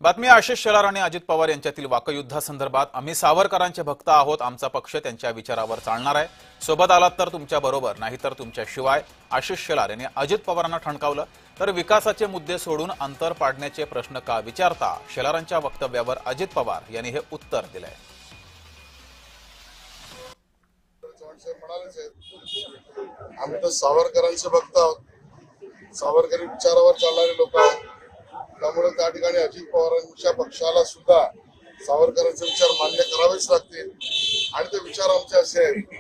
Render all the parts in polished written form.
बातमी आशिष शेलार आणि अजित पवार यांच्यातील वाकयुद्धासंदर्भात आम्ही सावरकरांचे भक्त आहोत, आमचा पक्ष त्यांच्या विचारावर चालणार आहे, सोबत आलात तर तुमच्या बरोबर, नाहीतर तुमच्या शिवाय, आशिष शेलार यांनी अजित पवारांना ठणकावलं. तर विकासाचे मुद्दे सोडून अंतर पाडण्याचे प्रश्न का विचारता, शेलारांच्या वक्तव्यावर अजित पवार यांनी हे उत्तर दिलंय. आम्ही तर सावरकरांचे भक्त आहोत, सावरकरी विचारावर चालणारे लोक आहोत. त्यामुळे त्या ठिकाणी अजित पवारांच्या पक्षाला सुद्धा सावरकरांचे विचार मान्य करावेच लागतील. आणि ते विचार आमचे असे आहेत,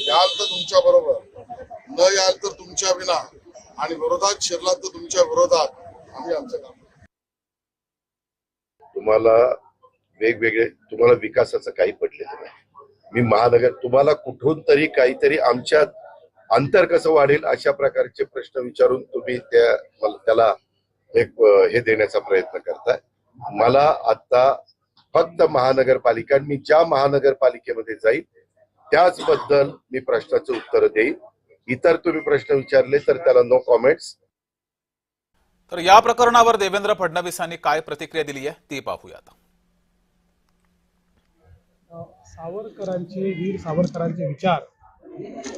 याल तर तुमच्या बरोबर, न याल तर तुमच्या विना, आणि विरोधात शिरलात तर तुमच्या विरोधात. आम्ही आमचं काम. तुम्हाला विकासाचं काही पडलेलं नाही. मी महानगर तुम्हाला कुठून तरी काहीतरी आमच्यात अंतर कसं वाढेल अशा प्रकारचे प्रश्न विचारून तुम्ही त्याला एक हे देण्याचा प्रयत्न करताय. मला आता फक्त महानगरपालिका, मी ज्या महानगरपालिकेमध्ये जाईल त्याचबद्दल मी प्रश्नाचं उत्तर देईन. इतर तुम्ही प्रश्न विचारले तर त्याला नो कॉमेंट्स. तर या प्रकरणावर देवेंद्र फडणवीसांनी काय प्रतिक्रिया दिली आहे ती पाहूयात. सावरकरांचे, वीर सावरकरांचे विचार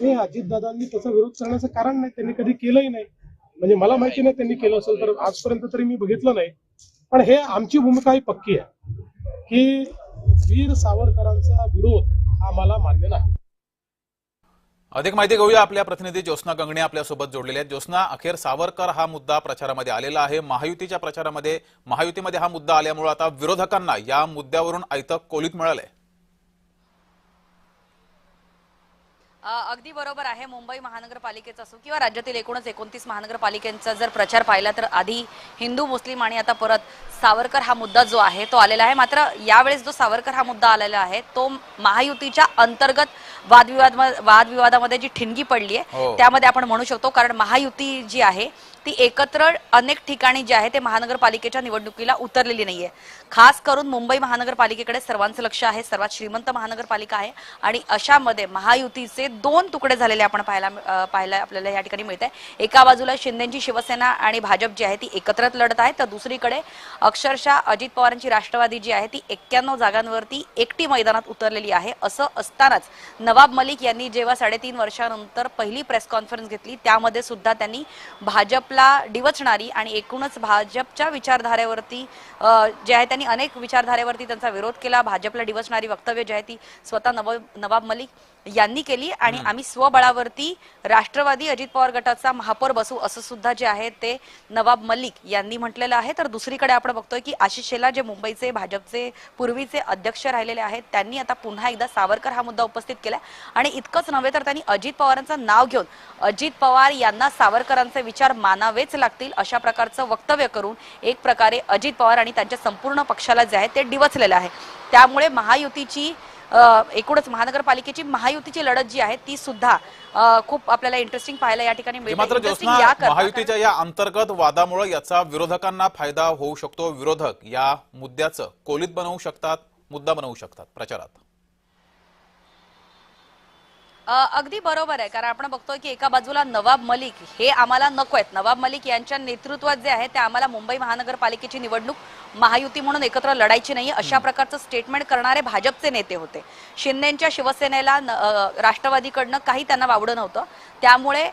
हे अजितदादांनी त्याचा विरोध करण्याचं कारण नाही, त्यांनी कधी केलंही नाही. म्हणजे मला माहिती नाही त्यांनी केलं असेल तर, आजपर्यंत तरी मी बघितलं नाही. पण हे आमची भूमिका ही पक्की आहे की वीर सावरकरांचा विरोध आम्हाला मान्य नाही. अधिक माहिती घेऊया, आपल्या प्रतिनिधी ज्योत्स्ना गंगणे आपल्यासोबत जोडलेले आहेत. ज्योत्स्ना, अखेर सावरकर हा मुद्दा प्रचारामध्ये आलेला आहे. महायुतीच्या प्रचारामध्ये, महायुतीमध्ये हा मुद्दा आल्यामुळे आता विरोधकांना या मुद्द्यावरून आयतं कोलीत मिळालंय. अगदी बरोबर आहे. मुंबई महानगरपालिकेचा असो किंवा राज्यातील एकूणच 29 महानगरपालिकांचा जर प्रचार पाहिला तर आधी हिंदू, मुस्लिम आणि आता परत सावरकर हा मुद्दा जो आहे तो आलेला आहे. मात्र यावेळेस जो सावरकर हा मुद्दा आलेला आहे तो महायुतीच्या अंतर्गत वादविवादामध्ये जी ठिणगी पडली आहे त्यामध्ये आपण म्हणू शकतो. कारण महायुती जी आहे ती एकत्र अनेक ठिकाणी जे आहे ते महानगरपालिकेच्या निवडणुकीला उतरलेली नाहीये. खास करून मुंबई महानगरपालिकेकडे सर्वांचं लक्ष आहे, सर्वात श्रीमंत महानगरपालिका आहे आणि अशामध्ये महायुतीचे दोन तुकडे झालेले आपण पाहायला आपल्याला या ठिकाणी मिळत आहे. एका बाजूला शिंदेची शिवसेना आणि भाजप जी आहे ती एकत्र लढत आहे, तर दुसरीकडे अक्षरशः अजित पवारांची राष्ट्रवादी जी आहे ती 91 जागांवरती एकटी मैदानात उतरलेली आहे. असं असतानाच नवाब मलिक यांनी जेव्हा 3.5 वर्षानंतर पहिली प्रेस कॉन्फरन्स घेतली त्यामध्ये सुद्धा त्यांनी भाजपला डिवचणारी आणि एकूणच भाजपच्या विचारधारेवरती जे आहे त्यांनी अनेक विचारधारेवरती त्यांचा विरोध केला. भाजपला डिवचणारी वक्तव्य जे आहे ती स्वतः नवाब मलिक यांनी केली आणि आम्ही स्वबळावरती राष्ट्रवादी अजित पवार गटाचा महापौर बसू असं सुद्धा जे आहे ते नवाब मलिक यांनी म्हटलेलं आहे. तर दुसरीकडे आपण बघतोय की आशिष शेलार जे मुंबईचे भाजपचे पूर्वीचे अध्यक्ष राहिलेले आहेत त्यांनी आता पुन्हा एकदा सावरकर हा मुद्दा उपस्थित केलाय. आणि इतकंच नव्हे तर त्यांनी अजित पवारांचं नाव घेऊन अजित पवार यांना सावरकरांचे विचार मानावेच लागतील अशा प्रकारचं वक्तव्य करून एक प्रकारे अजित पवार आणि त्यांच्या संपूर्ण पक्षाला जे आहे ते डिवचलेलं आहे. त्यामुळे महायुतीची एकूणच महानगरपालिकेची महायुतीची लढत जी आहे ती सुद्धा खूप आपल्याला इंटरेस्टिंग पाहायला या ठिकाणी मिळते. मात्र महायुतीच्या या अंतर्गत वादामुळे याचा विरोधकांना फायदा होऊ शकतो. विरोधक या मुद्द्याचं कोलीत बनवू शकतात, मुद्दा बनवू शकतात प्रचारात. अगदी बरोबर आहे. कारण आपण बघतोय की एका बाजूला नवाब मलिक हे आम्हाला नको आहेत, नवाब मलिक यांच्या नेतृत्वात जे आहे ते आम्हाला मुंबई महानगरपालिकेची निवडणूक महायुती म्हणून एकत्र लढायची नाही अशा प्रकारचं स्टेटमेंट करणारे भाजपचे नेते होते. शिंदेच्या शिवसेनेला राष्ट्रवादीकडनं काही त्यांना वावडं नव्हतं. त्यामुळे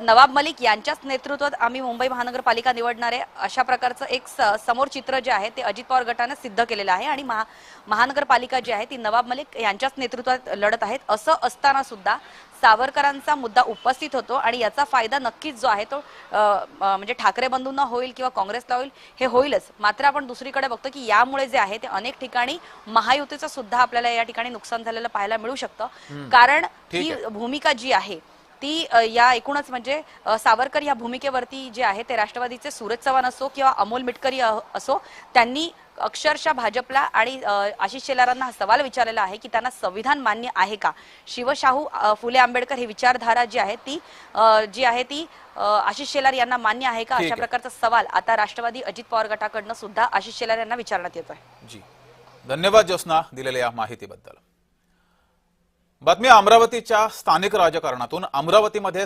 नवाब मलिक यांच्याच नेतृत्वात आम्ही मुंबई महानगरपालिका निवडणार आहे अशा प्रकारचं एक समोर चित्र जे आहे ते अजित पवार गटाने सिद्ध केलेलं आहे. आणि महानगरपालिका जी आहे ती नवाब मलिक यांच्याच नेतृत्वात लढत आहेत. असं असताना सुद्धा सावरकरांचा मुद्दा उपस्थित होतो आणि याचा फायदा नक्कीच जो आहे तो म्हणजे ठाकरे बंधूंना होईल किंवा काँग्रेसला होईल, हे होईलच. मात्र आपण दुसरीकडे बघतो की यामुळे जे आहे ते अनेक ठिकाणी महायुतीचं सुद्धा आपल्याला या ठिकाणी नुकसान झालेलं पाहायला मिळू शकतं. कारण ही भूमिका जी आहे ती या एकूणच म्हणजे सावरकर या भूमिकेवरती जे आहे ते राष्ट्रवादीचे सूरज चव्हाण असो किंवा अमोल मिटकरी असो त्यांनी अक्षरशः भाजपला आणि आशिष शेलारांना हा सवाल विचारलेला आहे की त्यांना संविधान मान्य आहे का. शिवशाहू फुले आंबेडकर ही विचारधारा जी आहे ती आशिष शेलार यांना मान्य आहे का अशा प्रकारचा सवाल आता राष्ट्रवादी अजित पवार गटाकडनं सुद्धा आशिष शेलार यांना विचारण्यात येतोय. जी, धन्यवाद ज्योत्स्ना दिलेल्या माहितीबद्दल. बातमी अमरावतीच्या स्थानिक राजकारणातून. अमरावतीमध्ये